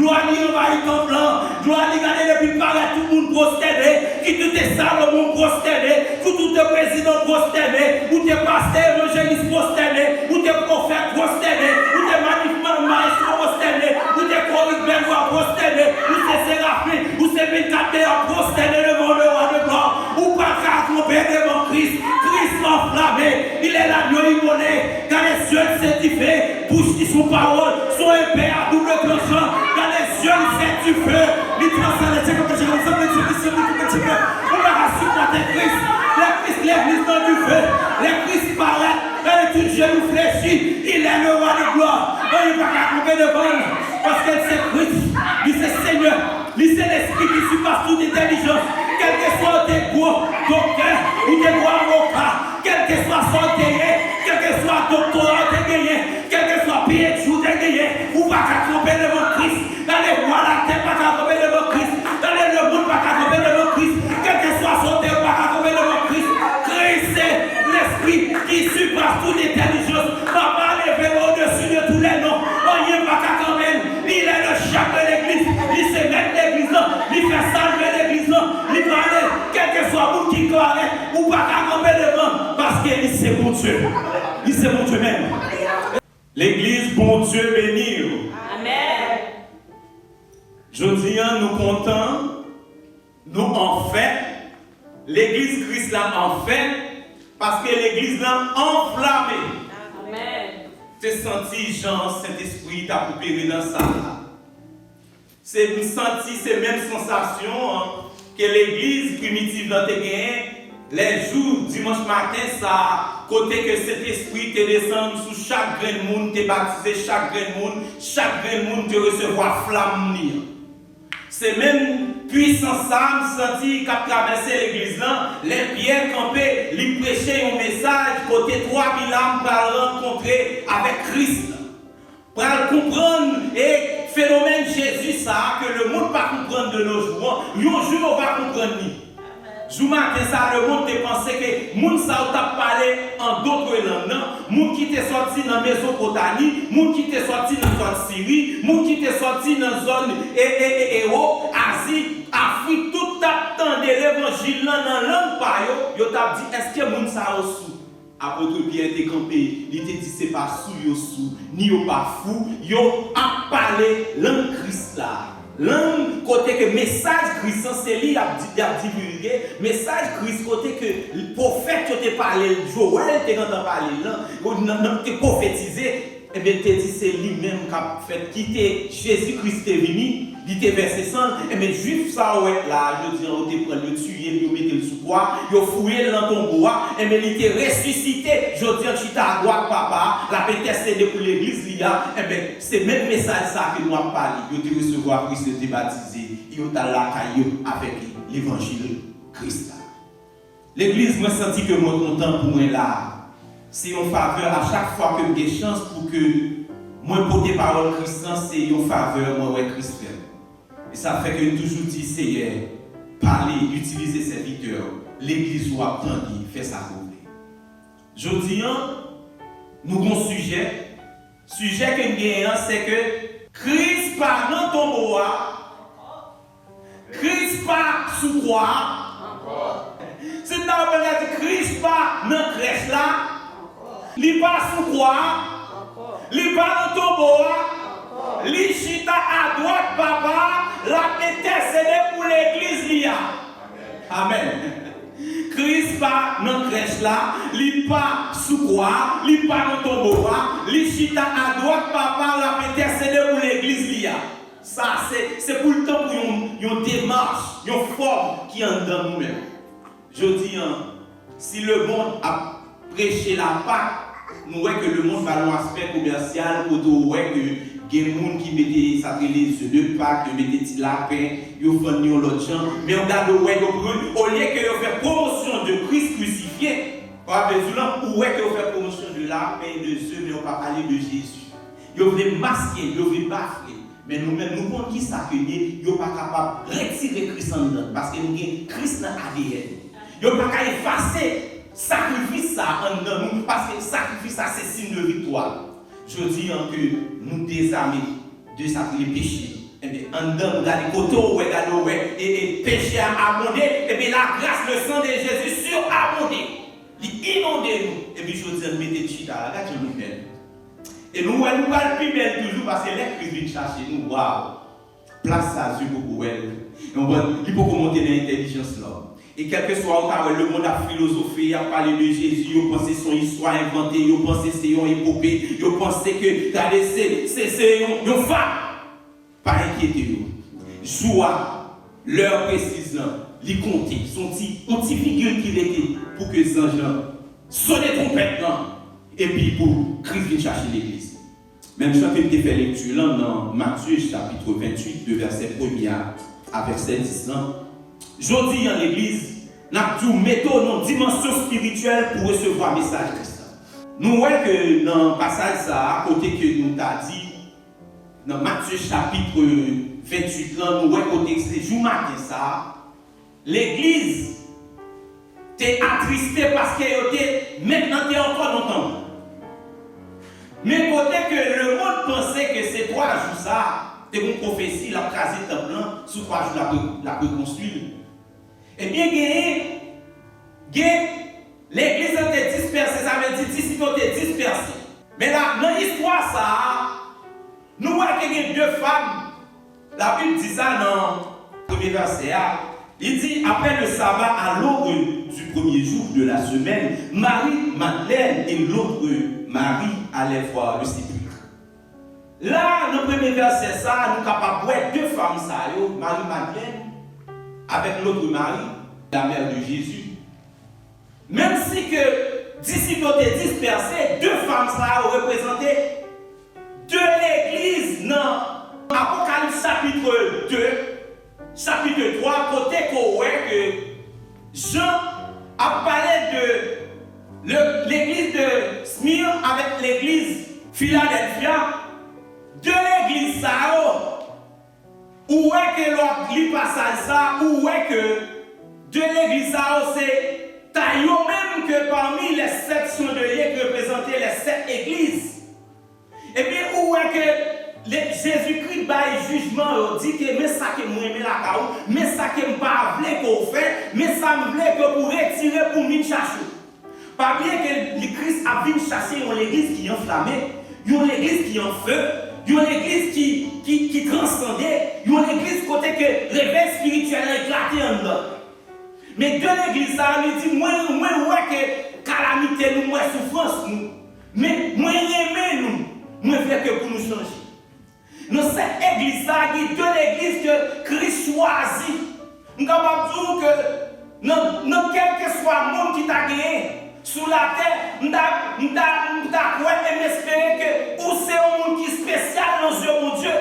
Gloire lui envahit ton plan. Gloire lui garder depuis paraître tout le monde prosterné. Qui tout est sale, le monde prosterné. Tout est président prosterné. Ou t'es pasteur, évangéliste prosterné. Ou t'es prophète prosterné. Ou t'es magnifique maestro prosterné. Ou t'es chorique belvoir prosterné. Ou t'es séraphine. Ou c'est 24 prosterné devant le roi de gloire. Ou pas qu'à tromper devant Christ. Christ enflammé. Il est l'agneau immoné. Car les yeux certifiés. Bouche qui sont paroles. Son épée à double tranchant. Car les yeux fait du feu. Il transcende les comme je on va supporter Christ. L'église dans du feu. Les Christ paraît. Elle est toute genou fléchi. Il est le roi de gloire. Il ne va pas couper devant. Parce que c'est Christ. Il c'est Seigneur. Il c'est l'esprit qui surpasse toute intelligence. Quel que soit tes gros docteur ou tes gros avocats. Quel que soit son terrain. Quel que soit doctorat de gagné. Quel que soit PhD de gagné. Ou pas qu'à tromper devant Christ. Dans les rois la terre, pas qu'à tromper devant Christ. Dans les monde, pas qu'à tromper devant Christ. Quel que soit son terre, pas qu'à tromper devant Christ. Christ, c'est l'esprit qui surpasse toute intelligence. Papa, levez au-dessus de tous les noms. Rien pas qu'à quand même. Il est le chef de l'église. Il se met l'église là. Il fait salver l'église là. Il va aller, quel que soit vous qui connaît, ou pas qu'à tromper devant. Parce qu'il c'est bon Dieu. Il c'est bon Dieu même. L'église, bon Dieu bénir. Amen. Je dis, nous comptons, nous en fait, l'église Christ l'a en fait, parce que l'église l'a enflammé. Amen. C'est senti, Jean, Saint-Esprit t'a opéré dans ça. C'est senti ces mêmes sensations que l'église primitive dans tes gains, les jours, dimanche matin, ça, côté que cet esprit te descend sous chaque grain de monde, te baptisé chaque grain de monde te recevoir flamme. C'est même puissance ça, me senti qu'a traversé l'église là, les pierres campées, lui prêcher un message côté 3000 âmes pour rencontrer avec Christ. Pour comprendre et phénomène Jésus ça que le monde pas comprendre de nos jours. Un jour on va comprendre ni. Jour matin ça le monde te pensait que monde ça t'a parlé en d'autres langues, monde qui t'est sorti dans Mésopotamie, monde qui t'est sorti dans zone Syrie, monde qui t'est sorti dans zone Asie, Afrique, tout t'attendait l'évangile dans langue pa yo t'a dit est-ce que monde ça sous apôtre Pierre était campé, il te dit c'est pas sous, ni yo pas fou, yo a parlé langue Christ là. Langue côté que message Christ c'est lui a divulgué, message Christ côté que le prophète qui te parlé, Joël te quand parlé là, te prophétisé, et bien te dit c'est lui-même qui a fait quitter Jésus-Christ est venu. Il était versé sang, et bien juif ça ouais là, je dis on te prend le tuer, il mettre le sous bois, il fouillé dans ton bois, et bien il était ressuscité. Je dis tu à droite papa, la pétesse pour l'église là, et bien c'est même message ça que nous avons parlé, il te recevoir Christ te baptisé, il t'a la caillou avec l'évangile Christ. L'église moi senti que moi content pour moi là. C'est une faveur à chaque fois que j'ai chance pour que moi porter parole Christian, c'est une faveur moi ouais Christ. Et ça fait que toujours dit Seigneur, parler, utiliser serviteurs, l'église ou attendre, fait ça pour vous. Je dis, nous avons un sujet que nous avons, c'est que Christ pas dans ton bois, Christ pas sous quoi, c'est dans le Christ pas dans crèche là, il pas sous quoi, il pas dans ton bois, il chita à droite papa. La intercéder pour l'église liya. Amen. Christ pas dans crèche là, li pas sous quoi, li pas dans tombeau, li chita à droite papa la intercéder pour l'église liya. Ça c'est pour le temps pour une démarche, une forme qui est dans nous-mêmes. Je dis si le monde a prêché la Pâque, nous voyons que le monde va dans l'aspect commercial, ou nous voyons que il y a des gens qui mettent les œufs de Pâques, qui mettent des lapins, ils font l'autre gens. Mais on regarde au lieu que de faire promotion de Christ crucifié, ou est-ce que fait promotion de lapins, de œufs, mais on ne va pas parler de Jésus. Ils veulent masquer, ils veulent bafouer. Mais nous-mêmes, nous comptons qui ça que ils ne sont pas capables de retirer Christ en dedans, parce que nous avons Christ dans l'ADN. Ils ne sont pas capables d'effacer sacrifice ça en dedans, parce que sacrifice ça c'est signe de victoire. Je dis que nous désarmer de les péchés, Eh bien, en dedans, nous regardons côté, et péché a abondé, et bien la grâce, le sang de Jésus surabondé. Il inonde nous. Et puis je dis, mettez chita, regardez nous belle. Et nous parlons plus belle toujours parce que les Christ viennent chercher nous. Waouh! Place ça sur beaucoup elle. Il faut monter dans l'intelligence là. Et quel que soit le monde a philosophé, a parlé de Jésus, il pense son histoire inventée, il pense que c'est une épopée, il pense que c'est une femme. Pas inquiétez-vous. Joie, l'heure précise, les compter, son petit figure qu'il était pour que les anges sonnent trompette et puis pour Christ vienne chercher l'église. Même chaque qui fait lecture là dans Matthieu chapitre 28, de verset 1er à verset 10. Je dis en l'église, nous avons une dimension spirituelle pour recevoir le message de Christ. Nous voyons que dans le passage, à côté que nous avons dit, dans Matthieu chapitre 28, là, nous voyons côté que c'est jour matin, ça, l'église était attristée parce qu'elle était maintenant encore longtemps. Mais côté que le monde pensait que c'est 3 jours ça, c'était une prophétie, la crasé le temple, sous 3 jours la reconstruire. Eh bien, l'église était dispersée, ça veut dire disciples étaient dispersés. Mais là, dans l'histoire, ça, nous voyons qu'il y a 2 femmes. La Bible dit ça dans le premier verset. Il dit, après le sabbat, à l'aube du premier jour de la semaine, Marie-Madeleine et l'autre Marie allaient voir le sépulcre. Là, dans le premier verset, ça, nous sommes capables de voir 2 femmes, Marie-Madeleine avec l'autre Marie, la mère de Jésus. Même si que disciples étaient dispersés, 2 femmes ça représenté de l'église dans Apocalypse chapitre 2, chapitre 3, côté qu'on voit que Jean a parlé de l'église de Smyrne avec l'église Philadelphia, de l'église Sao. Où est que l'autre lit passage ça, où est que de l'église c'est taillot même que parmi les 7 chandeliers qui représentaient les 7 églises. Et bien où est que Jésus-Christ baille jugement, dit que mais ça que moi aimé la caou, mais ça que me pas voulait qu'on fait, mais ça me voulait que pour retirer pour venir chercher. Pas bien que le Christ a venu chercher une église qui est enflammée, une église qui est en feu. Il y a une église qui transcendait, il y a une église côté que réveil spirituel a éclaté en dedans. Mais de l'église, ça lui dit, moi, que calamité, nous, moi, souffrance, nous. Mais moi, aimer nous, moi, faire que pour nous changer. Dans cette église, ça, il y a de l'église que Christ choisit. Nous avons dit que dans quel que soit le monde qui t'a gagné, sous la terre, nous avons espéré que ou c'est un monde qui est spécial dans les yeux de Dieu.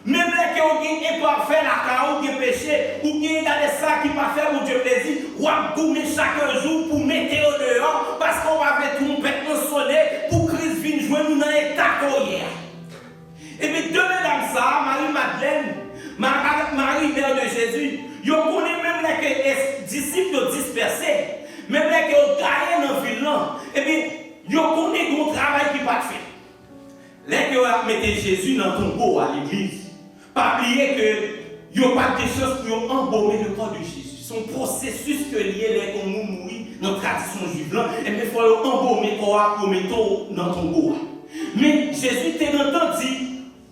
Même les qui ont pas fait la carotte, qui péché, ou qui ont gardé ça qui pas fait pour Dieu plaisir, ou à gommer chaque jour pour mettre au dehors, parce qu'on va faire trompette sonner pour Christ vienne jouer nous dans l'état hier. Et puis deux mesdames ça, Marie-Madeleine, Marie mère de Jésus, ils connaissent même les disciples dispersés. Même les qui ont gagné dans la ville, et bien, ils connaissent le travail qui va fait. Les qui ont mis Jésus dans ton tombeau à l'église, pas oublier que ils n'ont pas de choses pour embaumer le corps de Jésus. Son processus que lié les qu'on mourir dans la tradition juive, et bien, il faut embaumer le corps pour mettre dans ton tombeau. Mais Jésus t'a entendu.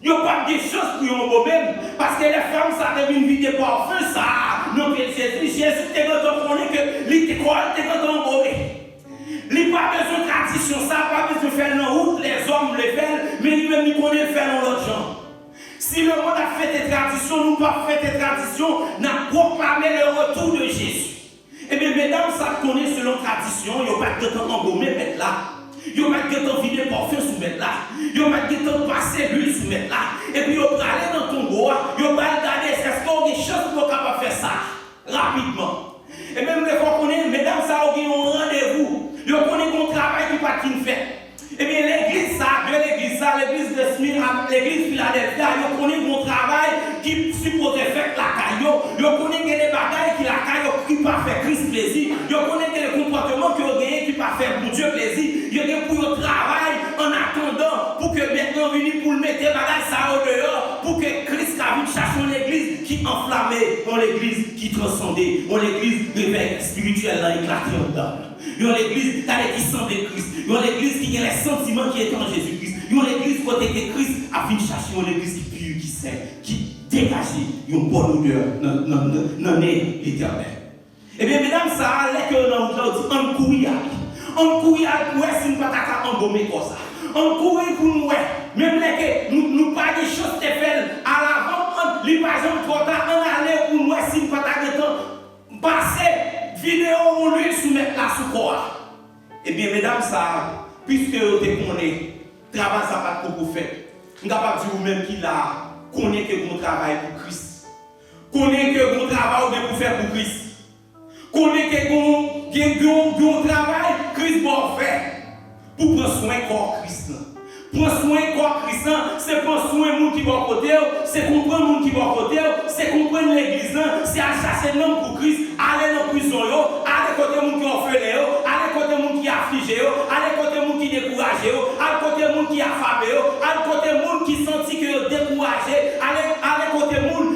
Il n'y a pas de choses pour embaumer, parce que les femmes, ça devient une vie de parfum, ça. Non, Jésus t'a entendu que l'idée quoi, t'es embaumer. Il n'y a pas besoin de tradition, ça, pas besoin de faire dans la route, les hommes le font, mais lui-même, il connaît le faire dans l'autre gens. Si le monde a fait des traditions, nous pas fait des traditions, n'a proclamé le retour de Jésus. Eh bien, mesdames, ça connaît selon tradition, il n'y a pas de temps embaumer, mettre là. Il n'y a pas de temps vider parfum sous mettre là. Il n'y a pas de temps passer l'huile sous mettre là. Et puis, il y a aller dans ton bois, il y a pas regarder, est-ce qu'on a des choses pour capable faire ça rapidement. Et même les fois qu'on est, mesdames, ça a un rendez-vous. Il y a un travail qui pas qu'il fait. Et bien, l'église, ça, de l'église, ça, l'église de Smyrne, l'église Philadelphia, il connaît mon travail qui suppose faire la caillou. Il connaît des bagailles qui la caillou qui pas faire Christ plaisir. Il connaît des comportements qui ont gagné qui pas faire pour Dieu plaisir. Il y a pour le travail en attendant pour que maintenant venir pour le mettre bagailles ça au dehors pour que Christ vu chercher une église qui enflammait, une église qui transcendait, une église réveil spirituel là, éclaté en dedans. Une église qui semblait Christ, une église qui a les sentiments qui étaient en Jésus-Christ, une église côté que Christ a vu chercher une église qui pure, qui sait, qui dégage une bonne odeur dans l'éternel. Eh bien, mesdames, ça allait que nous avons dit, on couille pour si nous ne pouvons pas embaumer comme ça. On couille pour nous, même que nous pas des choses qui fait à l'avant, les par exemple, trop tard, on allait pour nous si nous ne pouvons pas passer vidéo, on lui soumettre la sous corps. Eh bien, mesdames, ça, puisque vous connaissez, travail, ça pas pour faire. Nous sommes capables de dire vous-même qu'il a connaît que vous travaillez pour Christ. Connaît que vous travaillez pour faire pour Christ. Connaît que vous travail Christ va faire pour prendre soin de corps Christ. Prendre soin de corps Christ, c'est prendre soin de monde qui va côté, c'est comprendre monde qui va côté, c'est comprendre l'église, c'est à chasser l'homme pour Christ, aller dans la prison, aller côté monde qui orphelin, aller côté monde qui affligé, aller côté monde qui découragé, aller côté monde qui affamé, aller côté monde qui sentit que découragé, aller côté monde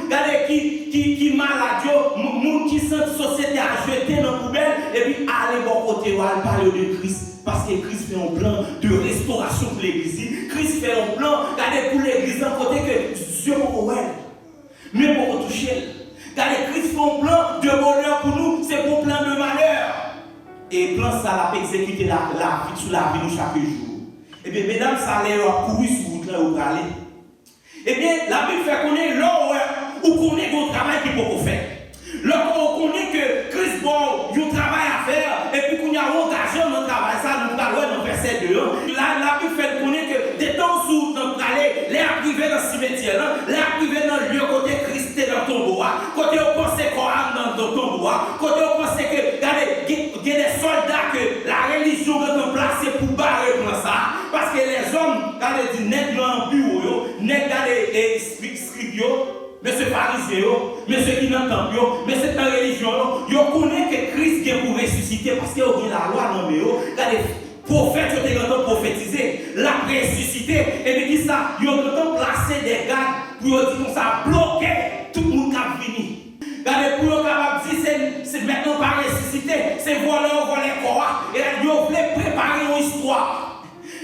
qui malade, monde qui sent société à jeter dans la poubelle et puis aller bon côté aller parler de Christ. Parce que Christ fait un plan de restauration pour l'église. Christ fait un plan pour l'église d'un côté que Dieu pour elle. Mais pour toucher. Christ fait un plan de bonheur pour nous, c'est pour plan de malheur. Et plan ça l'a exécuté la vie sur la vie de chaque jour. Et bien, mesdames, ça allait courir sur vous là où vous allez. Et bien, la Bible fait connaître là où on connaît votre travail qui peut faire. Là où on connaît que Christ bon, il y a un travail à faire, et puis qu'on y a engagé dans le travail, ça nous parle dans le verset 2. La Bible fait connaître que des temps où nous allons les arriver dans le cimetière, les arriver dans le lieu côté Christ est dans ton tombeau, côté on pense qu'on a dans ton tombeau, côté on pense que il y a des soldats que la religion est placée pour barrer pour ça, parce que les hommes, quand ils disent net dans le bureau, net dans les scriptures, monsieur pharisien, monsieur qui n'entend pas, monsieur dans la religion, ils connaissent que Christ vient pour ressusciter parce qu'il y a la loi dans le les prophètes ont été prophétisés, la ressuscité, et puis qui ça, ils ont placé des gardes pour dire comme ça, bloquer tout le monde qui a fini. Regardez, pour nous dire c'est maintenant pas ressuscité, c'est voler quoi, et ils ont préparer une histoire.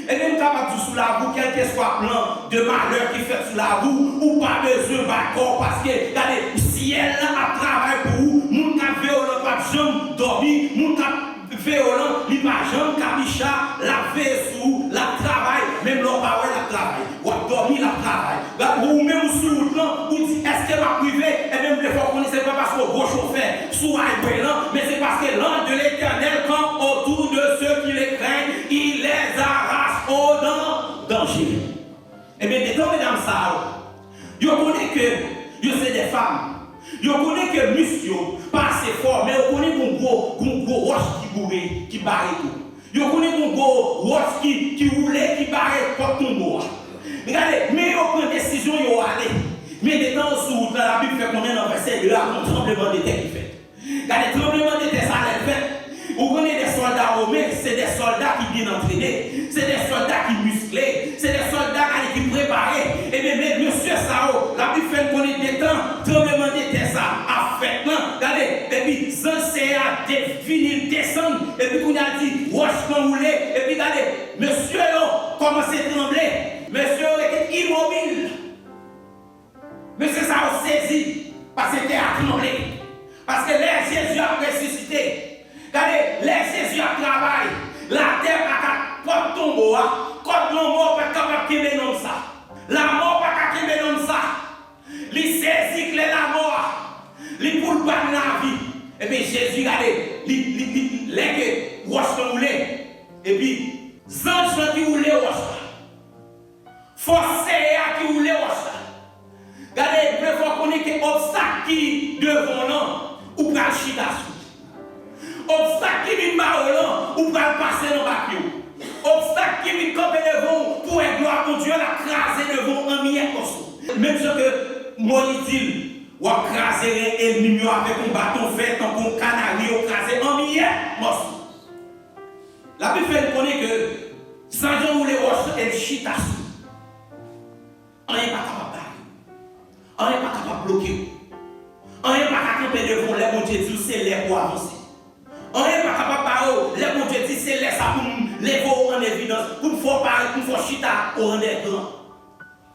Et même capable de sous la roue, quel que soit le plan de malheur qui fait sous la roue, ou pas besoin d'accord, parce que regardez, le ciel a travaillé pour vous, moun ka violent, pas jambe dormi, moun ka violent, li pas jambe kabicha, la fait sous, la travail, même l'on pas la travail, ou a dormi la travail. Ou même sous le plan, ou dit est-ce qu'elle va priver, et même des fois qu'on ne sait pas parce qu'on gros chauffeur, sous highway là, mais c'est parce que l'ange de l'éternel campe autour de ceux qui les craignent, il les arrache au danger. Et bien, des temps, mesdames, ça, vous connaissez que vous êtes des femmes. Vous connaissez que muscle, pas assez fort, mais vous connaissez qu'on gros roche qui bourré, qui barre tout. Vous connaissez qu'on gros roche qui roulait, qui barre pour tomber. Regardez, mais vous prenez des décisions, vous allez. Mais des temps, sous la Bible fait qu'on est dans le verset de là, un tremblement de terre qui fait. Regardez, tremblement de terre, ça allait faire. Vous connaissez des soldats romains, c'est des soldats qui bien entraînés, c'est des soldats qui musclés, c'est des soldats qui préparés. Et bien, monsieur Sao, la Bible fait qu'on est des temps, tremblement de terre, ça a fait. Regardez, et puis, Zancé a fini de descendre, et puis, on a dit, roche qu'on roulait, et puis, regardez, monsieur, commencé à trembler, monsieur était immobile. Monsieur Sao saisi, parce que c'était à trembler, parce que là, Jésus a ressuscité. Regardez, les Jésus a travaillé. La terre n'a pas de tombeau. Quand la mort n'est pas capable de quitter ça. La mort n'est pas capable de quitter ça. Il saisit que la mort. Il pour le battre la vie. Et puis Jésus, regardez, les roches roulées. Et puis, Zange qui roulait roche. Forcé qui roulait roche. Regardez, il faut qu'on ait des obstacles qui devant nous. Ou pas le chita. Obstacle qui vient par ou pas passer dans le bac. Obstacle qui vient camper devant pour être gloire pour Dieu, la craser devant un millier de même ce que Moïse dit, ou a craser l'ennemi avec un bâton fait, tant qu'on canari, ou craser un millier de morceaux. La Bible fait connaître que sans Jean ou les roches, elle chita. On n'est pas capable. On n'est pas capable de bloquer. On n'est pas capable de devant les bon Dieu dit c'est les pour avancer. On n'est pas capable de parler, les bon Dieu dit c'est les ça pour les en évidence, pour nous faire parler, pour nous faire chita au rendez grand.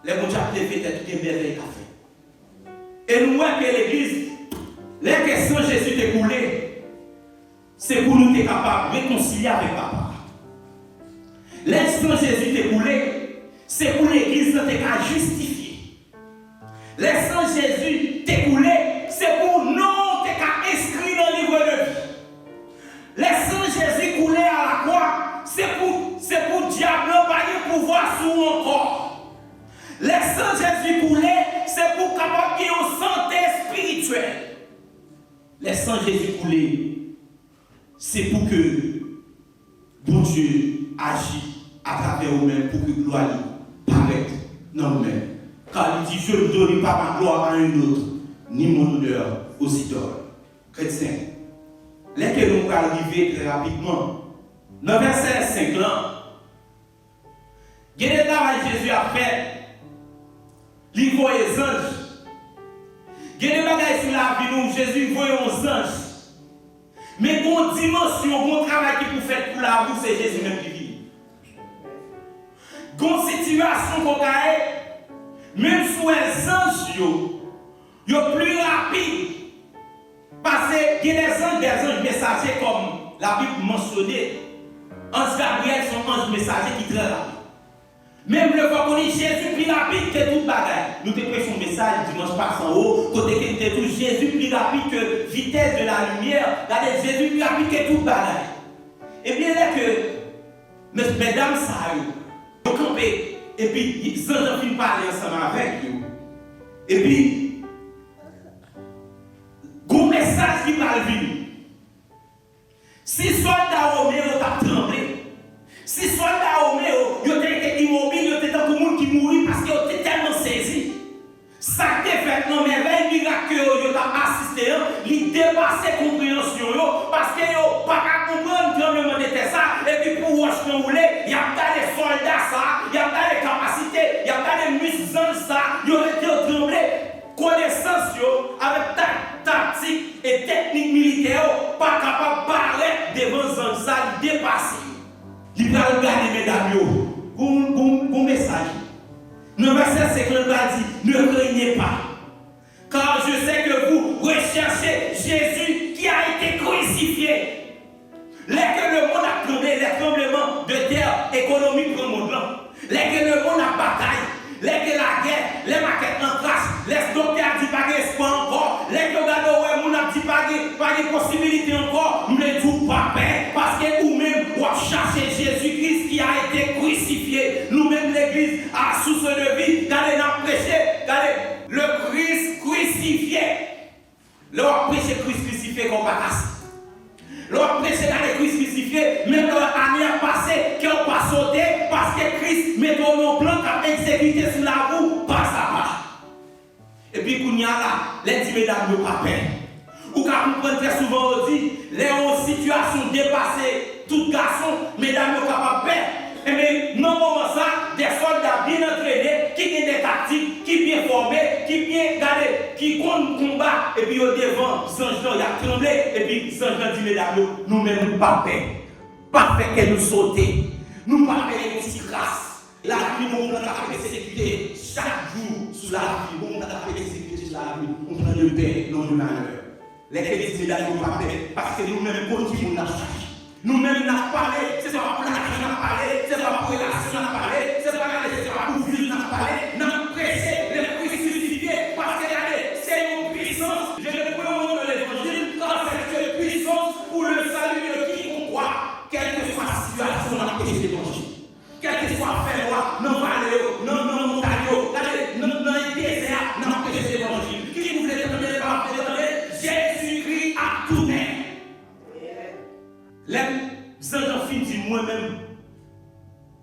Les bon Dieu a levé tête toutes les merveilles qu'a fait. Et nous voyons que l'église, les questions Jésus découlées, c'est pour nous être capables de réconcilier avec papa. Les questions Jésus découlées, c'est pour l'église de te justifier. Les sangs Jésus découlés, c'est pour nous te inscrire dans le livre de vie. Les sangs Jésus coulés à la croix, c'est pour diable pas de pouvoir sur mon corps. Les sangs Jésus coulés, c'est pour capable de une santé spirituelle. Les sangs Jésus coulés, c'est pour que bon Dieu agisse à travers vous-même pour que gloire paraisse dans vous-même. Car il dit, je ne donne pas ma gloire à un autre, ni mon honneur aux idoles. Chrétiens, lesquels nous allons arriver très rapidement. Dans verset 5 là, il y a des travail que Jésus a fait, il voit les anges. Il y a des bagages sur la vie où Jésus voit les anges. Mais bon dimension, bon travail qui peut faire pour la vie, c'est Jésus même qui vit. Bon situation qu'on a, même sous les anges, ils sont plus rapides. Parce qu'il y a des anges messagers comme la Bible mentionnait. Ange Gabriel sont anges messagers qui sont très rapides. Même le fois qu'on dit Jésus plus rapide que toute bagaille. Nous te prêchons un message dimanche passant en haut, côté qui était tout Jésus plus rapide que vitesse de la lumière. Regardez, Jésus plus rapide que toute bagaille. Et bien là que mesdames ça ont campé et puis ils ont fini parler ensemble avec eux. Et puis un message qui va venir. Si soldat Roméo t'a tremblé, si soldat Roméo était immobile, il était dans le monde qui mourit parce qu'il était tellement saisi. Ça qui est fait dans merveille miracle que t'a assisté, il dépassait compréhension parce que yo pas comprendre le tremblement de terre ça et puis pour watch qu'on roulait, il y a pas des soldats ça, il y a pas des capacités, il y a pas des musiciens ça, il était tremblé. Connaissance avec tactique et technique militaire, pas capable de parler devant ça, dépasser. Il va regarder mesdames, bon message. Le verset 50 dit, ne craignez pas, car je sais que vous recherchez Jésus qui a été crucifié. Lorsque le monde a tremblé, les tremblements de terre économique pour le monde, lorsque le monde a bataille, lorsque la guerre, les maquettes en place, les docteurs disent pas d'espoir encore, lorsque le monde a dit pas de possibilité encore, nous ne disons pas paix, parce que nous-mêmes, on cherche Jésus-Christ qui a été crucifié. Nous-mêmes, l'Église, à source de vie, d'aller nous prêcher, d'aller le Christ crucifié. Leur prêcher Christ crucifié comme pas. Leur prêcher dans les Christ crucifié, même leur année a passé, qui n'ont pas sauté, parce que Christ met dans plan qui a exécuté sur la roue, pas à pas. Et puis, quand il y a là, les dix mesdames ne pas peur. Ou quand vous prenez très souvent, on dit, les situations dépassées, tout garçon, mesdames ne pas peur. Mais non, moment ça, des soldats bien entraînés, qui ont des tactiques, qui bien formés, qui bien gardés, qui comptent combat, et puis au devant, Saint-Jean, il a tremblé, et puis Saint-Jean dit, mesdames, nous-mêmes, nous pas peur. Pas fait qu'elle nous saute. Nous pas faire une petite grâce. La vie, nous avons exécuté chaque jour sous la vie. Nous avons exécuté sous la vie. On prend le paix, non le malheur. Les chrétiens, nous ne pas paix parce que nous-mêmes, continuons à chercher. Nous-mêmes, nous avons parlé. C'est pas pour la vie, nous avons parlé. C'est pas pour la relation, nous avons parlé. C'est pas pour vivre, nous avons parlé. Nous avons pressé les crucifiés parce que c'est une puissance. Je ne peux pas vous donner l'évangile car c'est une puissance pour le salut de quiconque croit. Quelle que soit la situation dans laquelle je l'évangile. Quel que soit fait loi, non parler, non montagne, non désert, non que je l'évangile. Qui vous voulez donner par Jésus-Christ a tout fait. Les gens finissent moi-même.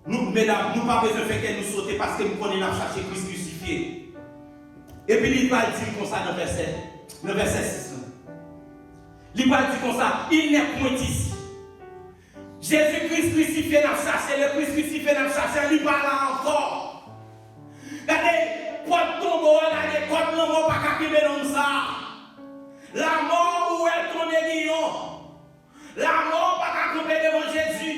Nous, mesdames, nous pas besoin de faire qu'elle nous saute parce que nous connaissons chercher Christ crucifié. Et puis il va dire comme ça dans le verset 6. Il va dire comme ça, il n'est point ici. Jésus-Christ crucifié n'a cherché, le Christ crucifié n'a cherché, il parle encore. Regardez, porte tombeau, des côtes, non, pas qu'à qui dans ça. La mort, où est ton aiguillon? La mort, pas qu'à tomber devant Jésus.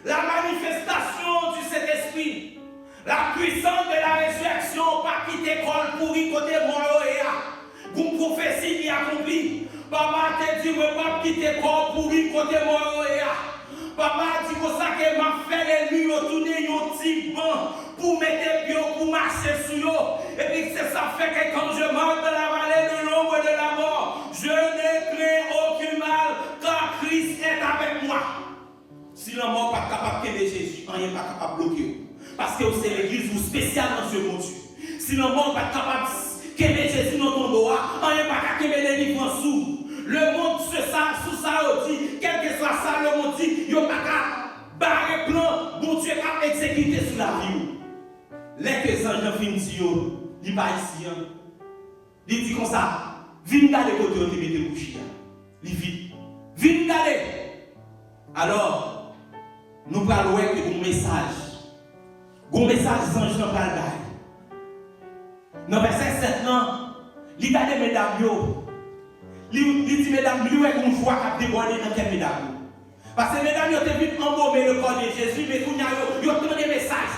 La manifestation du Saint-Esprit. La puissance de la résurrection, pas quitter l'école pour y côté mort et à. Une prophétie qui accomplit. Papa te dit, ne pas quitter l'école pour y côté mort et à. Papa dit que ça que m'a fait les nuits autour de un petit banc pour mettre pied pour marcher sur eux. Et puis c'est ça fait que quand je marche dans la vallée de l'ombre de la mort, je ne crains aucun mal car Christ est avec moi. Si la mort n'est pas capable de Jésus, rien n'est pas capable de bloquer. Parce que c'est l'église spéciale dans ce monde. Si la mort n'est pas capable de Jésus dans ton doigt, rien n'est pas capable de les livres en sous. Le monde se sert sous ça aussi, quel que soit ça, le monde dit, il n'y a pas qu'à barrer plan, bon Dieu a exécuté sur la vie. Les que les anges viennent dire, il n'est pas ici. Il dit comme ça, viens d'aller côté où tu mets couché. Il vit. Viens d'aller. Alors, nous parlons de message. Un message des anges dans le dans verset 7, il y a des mesdames. Il dit, mesdames, il y a une foi qui a débordé dans quelle mesdames? Parce que mesdames, ils ont vu embaumer le corps de Jésus, mais ils ont donné des messages.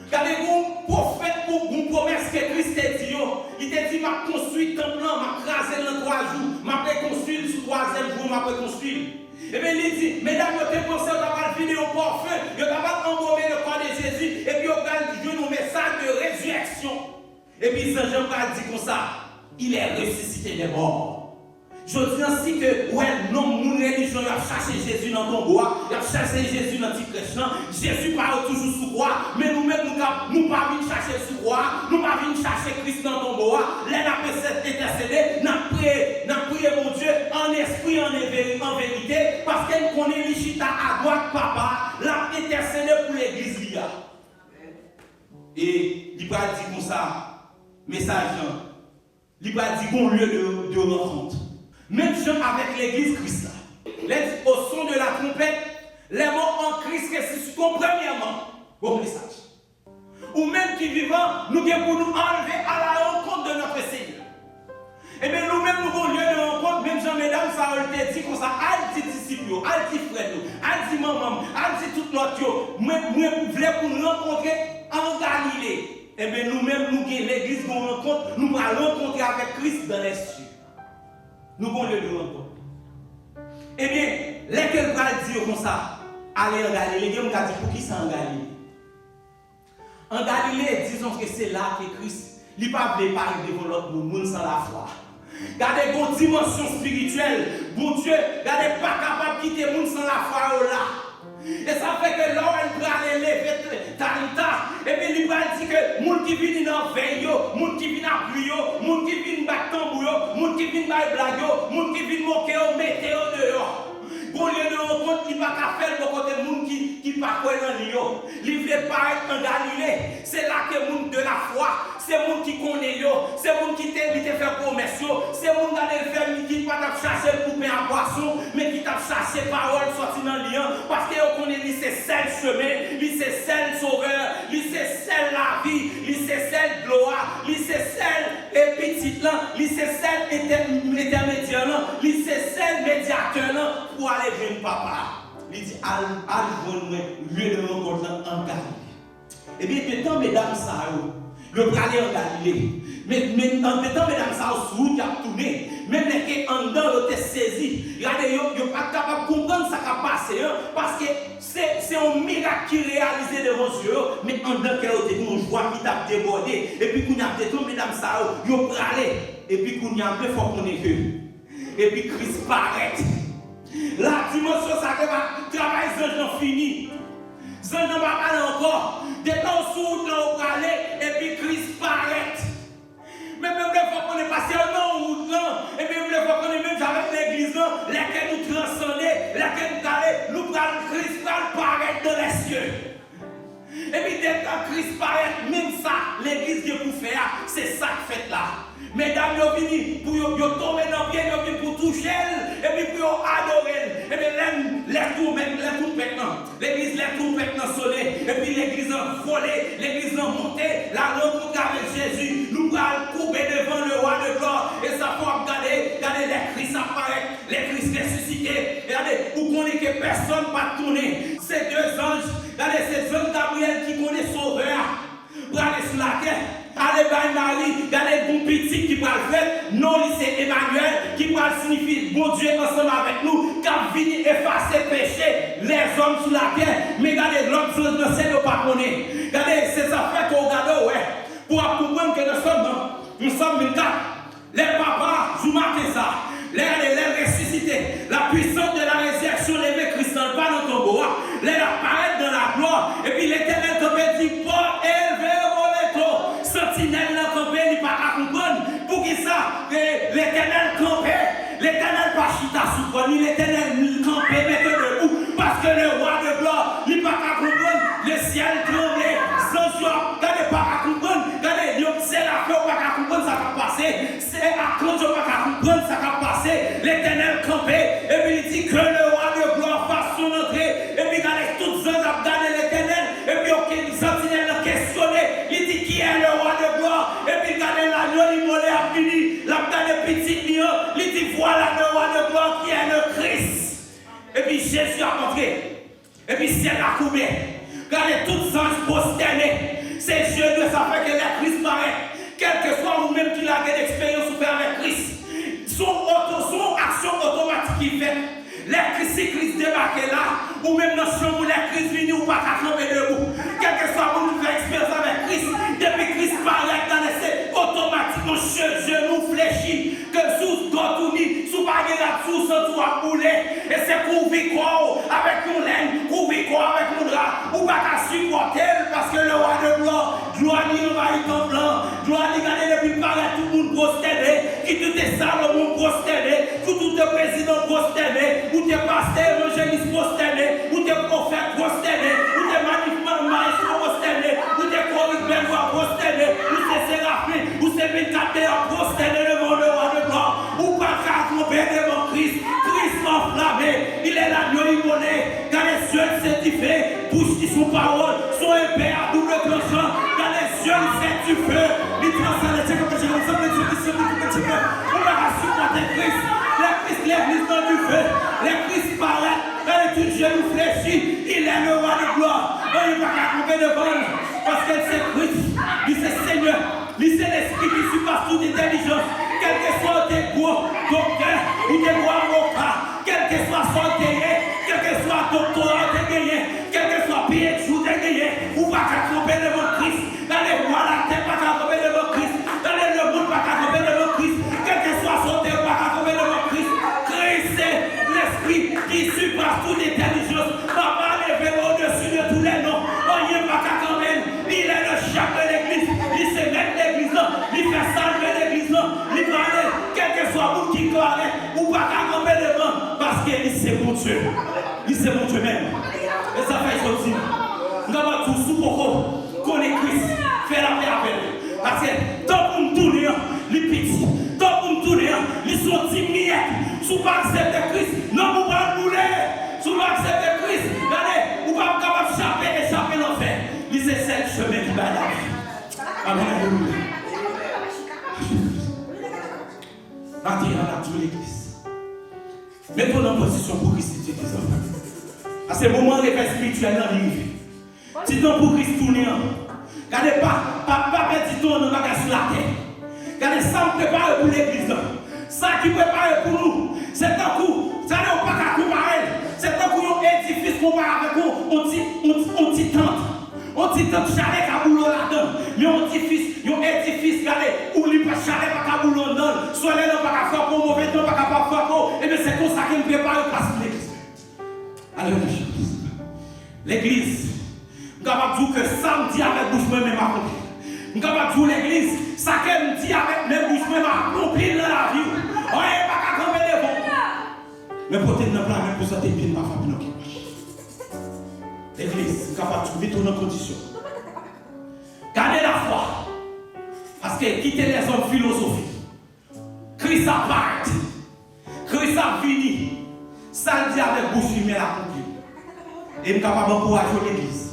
Regardez, un prophète pour une promesse que Christ a dit, il t'a dit, m'a construit un plan, m'a crasé dans 3 jours, m'a fait construire sur 3e jour, m'a fait construire. Et bien, il dit, mesdames, ils ont pensé d'avoir vidé au parfum, ils ont embaumer le corps de Jésus, et puis ils ont donné un message de résurrection. Et puis, Saint Jean a dit comme ça, il est ressuscité des morts. Je dis ainsi que, ouais, non, mon religion, il a cherché Jésus dans ton bois, il a cherché Jésus dans le chrétien. Jésus parle toujours sous croix, mais nous-mêmes, nous ne pas venir chercher sous croix, nous ne pas venir chercher Christ dans ton bois. Là, nous avons intercédé, nous avons prié mon Dieu en esprit, en vérité, parce qu'elle connaît l'Ichita à droite, papa, l'a intercédé pour l'église. Et il va dire comme ça, message, il va dire qu'on lieu de rencontre. Même chose avec l'église Christ. Au son de la trompette, les morts en Christ ressusciteront premièrement. Bon message. Ou même qui vivant, nous devons pour nous enlever à la rencontre de notre Seigneur. Et bien nous-mêmes, nous avons lieu de rencontre, même Jean, mesdames, ça a été dit comme ça, à dit disciples, à dit frères, à dit maman, à dit tout l'autre, moi, vous voulez pour nous rencontrer en Galilée. Et bien nous-mêmes, nous avons l'église qu'on rencontre, nous allons rencontrer avec Christ dans les cieux. Nous avons lieu de rencontre. Eh bien, lesquels va dire comme ça, aller en Galilée, je me dis pour qui c'est en Galilée? En Galilée, disons que c'est là que Christ, il ne peut pas parler devant l'autre monde sans la foi. Gardez une dimension spirituelle, bon Dieu, gardez pas capable de quitter le monde sans la foi là. Et ça fait que là, elle peut aller lever Talita. Et puis, il va dire que les gens qui viennent dans le veille, les gens qui viennent à pluie, les gens qui viennent battre tambour, les gens qui viennent battre blague, les gens qui viennent moquer, mettez dehors. Pour lieu de rencontre, il ne va pas faire le côté des gens qui ne sont pas dans l'île. Il veut pas être en Galilée. C'est là que les gens de la foi, c'est les gens qui connaissent, c'est les gens qui te fait commerce, c'est les gens qui ne pas chercher le poupée à poisson, mais qui t'a cherché parole sortie dans l'île. Parce qu'ils connaissent c'est celle chemin, c'est celle sauveur, c'est celle la vie, c'est celle gloire, c'est celle petite, c'est celle intermédiaire, c'est celle médiateur pour aller vers papa. Il dit, allez lieu de rencontre en Galilée. Et bien, de temps, mesdames, ça, le aller en Galilée. Mais en temps, mesdames, ça, sur route, il a tourné. Même les qui en dedans, ils ont saisi. Regardez, ils ne sont pas capables de comprendre ce qui a passé. Parce que c'est un miracle qui est réalisé devant eux. Mais en dedans, ils ont une joie qui t'a débordé. Et puis, quand il y a des mesdames, ça, ils ont parlé. Et puis, quand il y a un peu, il faut qu'on ait vu. Et puis, Christ paraît. La dimension, ça va travailler, les gens fini. Les gens ne vont pas aller encore. Des temps sous, on va aller. Et puis, Christ paraît. Mais même les fois qu'on est passé en route, et même les fois qu'on est même avec l'église, lesquelles nous transcender, lesquelles nous allons, nous prenons Christ paraître dans les cieux. Et puis dès que Christ paraît, même ça, l'église qui pour faire, c'est ça que fait là. Mesdames, ils viennent pour tomber dans le pied, ils viennent pour toucher, et puis pour adorer. Et bien, les trompettes, l'église, les trompettes sonné, et puis l'église a volé, l'église a monté, la rencontre avec Jésus, nous allons couper devant le roi de gloire, et ça faut regarder les Christ apparaître, les Christ ressuscités, regardez, vous connaissez que personne ne va tourner, ces deux anges, regardez, ces anges Gabriel qui connaît sauveur, pour aller sur la terre. Allez, Marie, regardez bon petit qui va le faire. Non, c'est Emmanuel qui va signifier bon Dieu ensemble avec nous, qui a fini effacer péché, les hommes sur la terre. Mais regardez, l'homme sur le ciel, ne pas connaître. Regardez, c'est ça fait qu'on regarde, ouais. Pour comprendre que nous sommes une carte. Les papas, je marque ça. Les ressuscités, la puissance de la résurrection, les Christ dans pas dans ton bois, les apparaître dans la gloire. Et puis l'Éternel te dit, pas élevé au lettre. Sentinelle n'a campé, il pas à comprendre. Pour qui ça? L'Éternel campé, l'Éternel pas chita sous toi, ni l'Éternel campé, mettez debout. Parce que le roi de gloire, il pas à comprendre. Le ciel tremblait, sans joie, regardez pas à comprendre. Regardez, c'est la fin, pas à comprendre, ça va passer. C'est à cause de pas à comprendre, ça va passer. L'Éternel campé, et puis il dit que le roi de gloire fasse son entrée. Et puis regardez, toutes les hommes regardent l'Éternel, et puis aucun sentinelle a questionné. Il dit qui est le roi de gloire, et puis regardez l'agneau, il mollet a fini. La regardez petit lion, il dit voilà le roi de gloire qui est le Christ. Et puis Jésus a montré, et puis ciel a coupé. Regardez tous les anges prosternés. C'est Dieu de ça fait que le Christ paraît. Quel que soit vous-même qui l'a d'expérience ou fait avec Christ. Son action automatique qui fait. Si Christ débarque là, ou même dans ce chambre où les Christ viennent ou pas qu'à tomber debout. Quel que soit vous nous fait expérience avec Christ. Depuis Christ paraît dans les automatiquement genou fléchi. Que sous tourni, sous baguette là-dessous, sans tout à bouler. Et c'est pour vivre avec mon laine, pour vivre avec mon drap. Ou pas qu'à supporter parce que le roi de gloire, gloire ni le mari en blanc, gloire ni gagner depuis paraît tout le monde prosterné, qui tout est sale au monde prosterné, tout est président prosterné, ou t'es pasteur évangéliste prosterné, ou t'es prophète prosterné, ou t'es maître prosterné, ou t'es chorique belvoir prosterné, ou t'es séraphine, ou t'es médicateur prosterné devant le roi de gloire, ou pas qu'à tromper devant Christ, Christ enflammé, il est l'agneau immolé, car les yeux certifiés, bouche qui sont paroles, sont épais à double tranchant, car les yeux fait du feu, les transcendent, les comme je le sais, on va supporter Christ, l'église dans du feu, l'église paraît, elle est une genou fléchi, il est le roi de gloire, il ne va pas couper devant, parce que c'est Christ, il c'est Seigneur, il c'est l'esprit qui surpasse toute intelligence, quel que soit tes gros docteur ou tes gros avocat, quel que soit son terrain, quel que soit doctorat de gagné, quel que soit PhD de gagné, ou pas qu'à tromper devant Christ, dans les bois la terre pas qu'à tromper devant Christ, dans les monde pas qu'à tromper devant Christ, quel que soit son terrain pas qu'à tromper devant Christ, Christ c'est l'esprit qui surpasse toute intelligence, papa levé au-dessus de tous les noms, rien pas qu'à tromper, il est le chef de l'église, il se met l'église, il fait salver l'église, il va aller, quel que soit vous qui croirez, ou pas qu'à tromper devant, parce qu'il c'est mon Dieu. Il c'est mon Dieu même. Et ça fait sortir. Nous avons tout sous beaucoup. Connaît Christ. Fait la paix avec lui. Parce que tant pour nous tourner, les petits. Tant pour nous tourner, ils sont timides. Si vous pas accepter Christ, non, vous ne pouvez pas rouler. Si vous pas accepter Christ, regardez, vous ne pouvez pas capable d'échapper l'enfer. C'est le chemin qui va là. Amen. Attends, à toute l'église. Mettons en position pour Christ, les enfants. À ce moment, les faits spirituels dans l'arrivée. Si ton pour Christ tourne, regardez pas petit ton, on va sur la terre. Regardez ça, me prépare pour l'église. Ça qui prépare pour nous, c'est un coup, ça n'est pas qu'à comparer. C'est un coup, un édifice comparé avec nous, on dit tente. On dit tente chalet à boulot là-dedans. Mais on dit édifice, regardez, où il pas chalet pas qu'à boulot là-dedans. Soit là, pas qu'à faire pour mauvais temps, pas qu'à faire pour. Et bien c'est comme ça qu'il me prépare pour passer l'église. Alors, l'église, nous avons dit que samedi avec bouche même accompli. Nous avons dit l'église, ça qu'elle dit avec mes bouches même accompli dans la vie. On n'est pas qu'à tomber les bons. Mais pour te dire, même pour ça, tu es bien pas famille. L'église, nous avons trouvé toutes nos conditions. Gardez la foi. Parce que quitter les hommes philosophiques. Christ a part. Christ a fini. Ça le dit avec bouche, mais la accompli. Et je suis capable d'encourager l'église.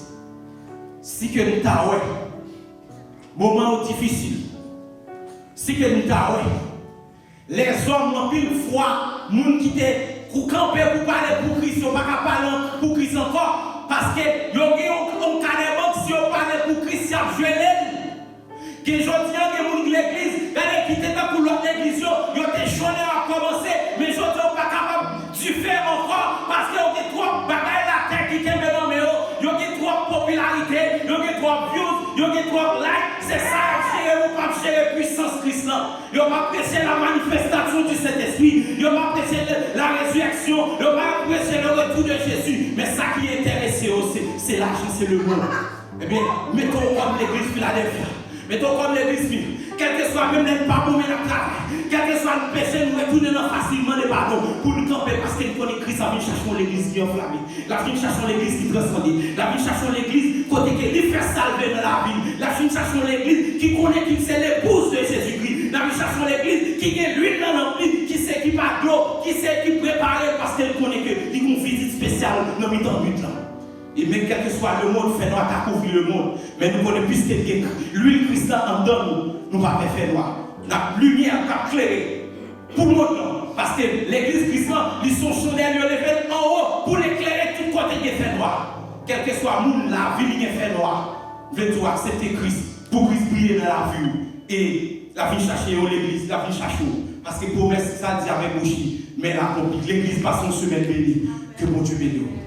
Si que nous t'avons, moment difficile, si que nous t'avons, les hommes n'ont plus une fois, les gens qui étaient campés pour parler pour Christ, ils ne sont pas parler pour Christ encore, parce que ils ont carrément, si on parle pour Christ, ils ont joué l'aile. Que je dis que les gens de l'église, ils étaient pour l'autre église, ils ont été chônés à commencer, mais ils ne sont pas capables de faire encore, parce qu'ils ont trop de bagailles la terre qui est maintenant, ils ont trop de popularité, ils ont trop de views, ils ont trop de likes, c'est ça, ou pas gérer puissance Christ. Ils n'ont pas apprécié la manifestation du Saint-Esprit, ils n'ont pas apprécié la résurrection, ils n'ont pas apprécié le retour de Jésus. Mais ça qui est intéressé aussi, c'est l'argent, c'est le monde. Eh bien, mettons comme l'église Philadelphia, mettons comme l'église Philippe. Quel que soit même les pas pour mettre travail, quel que soit le péché, nous retournons facilement les pardons pour nous camper parce que nous connaissons Christ, la vie cherchons l'église qui est enflammée, la vie cherchons l'église qui transcende, la vie cherchons l'église côté qui fait salver dans la vie, la vie cherchons l'église qui connaît qui c'est l'épouse de Jésus-Christ, la vie cherchons l'église qui est l'huile dans l'ampli, qui sait qui pas d'eau, qui sait qui prépare parce qu'elle connaît qu'il y a une visite spéciale dans le temps but là. Et même quel que soit le monde, fait noir, t'as couvert le monde. Mais nous connaissons plus que l'huile Christ en dedans nous va faire noir. La lumière qui éclairée pour le monde. Parce que l'église Christ, ils sont chandelles, ils les en haut pour l'éclairer tout côté qui fait noir. Quel que soit le monde, la vie qui fait noir. Veux-tu accepter Christ pour Christ briller dans la vie. Et la vie chercher l'église, la vie chercher. Parce que promesse, ça dit avec bouche, mais la l'église passe en semaine bénie. Que mon Dieu bénisse.